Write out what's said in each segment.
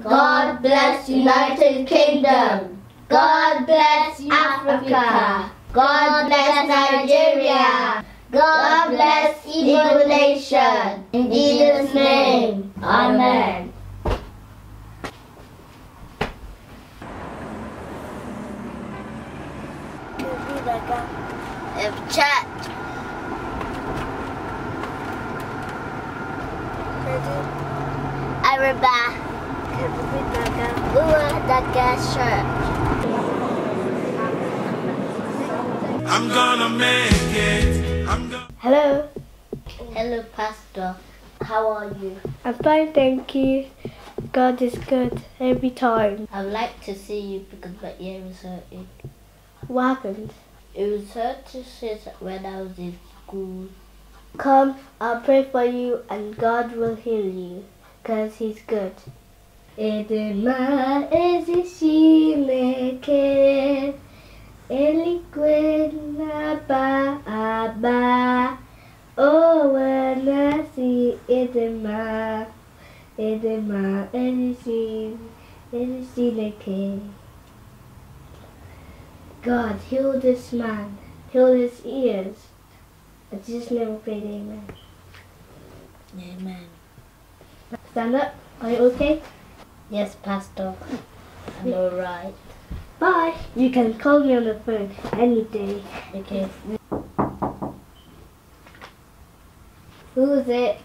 God bless United Kingdom. God bless Africa. God bless Nigeria. God bless Igbo Nation. In Jesus' name, Amen. Chat. Aruba. I'm gonna make it. Hello. Hello, Pastor. How are you? I'm fine, thank you. God is good every time. I'd like to see you because my ear is hurting. What happened? It was hurting since when I was in school. Come, I'll pray for you and God will heal you, because He's good. Edema Essien-Igbokwe, Eligwe Aba, oh when I see Edema Essien-Igbokwe. God, heal this man, heal his ears. In Jesus' name we pray, amen. Amen. Stand up, are you okay? Yes, Pastor. I'm alright. Bye. You can call me on the phone any day. Okay. Who's it?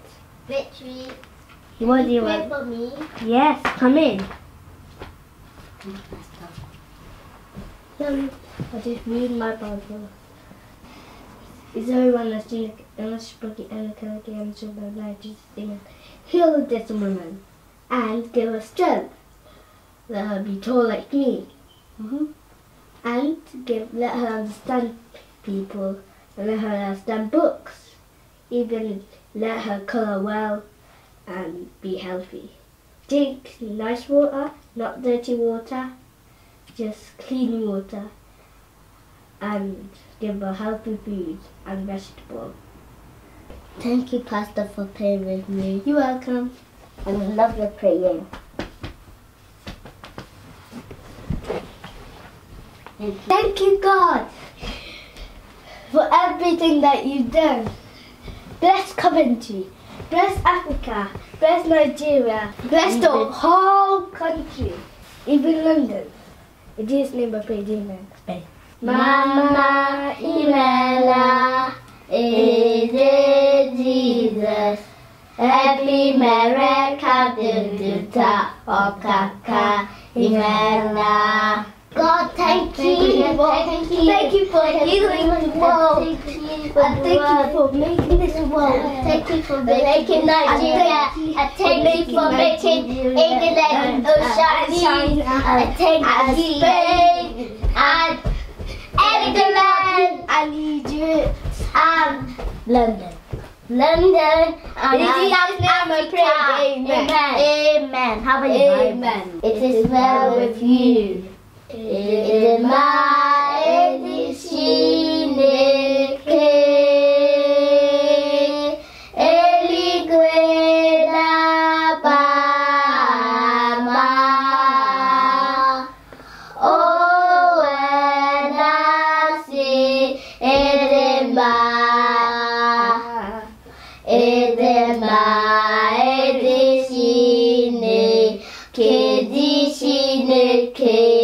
Victory. What do you Pray want? for me. Yes, come in. Pastor. I'll just read my Bible. Is everyone listening? Unless spoken and again to the night, Jesus, amen. Heal this woman and give her strength. Let her be tall like me. And let her understand people and let her understand books. Even let her color well and be healthy. Drink nice water, not dirty water, just clean water. And give her healthy food and vegetable. Thank you, Pastor, for praying with me. You're welcome. And I love your praying. Thank you, God, for everything that you've done. Bless Coventry, bless Africa, bless Nigeria, bless the whole country, even London. In Jesus' name I pray, amen. Mama Imela, is it Jesus? Happy America, Duta, Okaka, Imela. God, thank you for healing the world. Thank you for making this world. Thank you for making Nigeria. Thank you for making England and Oceania. Thank you, Spain and England and Egypt and London. And Africa. Amen. Amen. How about you? Amen. It is well with you. Edema Essien-Igbokwe, Eligwe Aba, oh when I see Edema Essien-Igbokwe.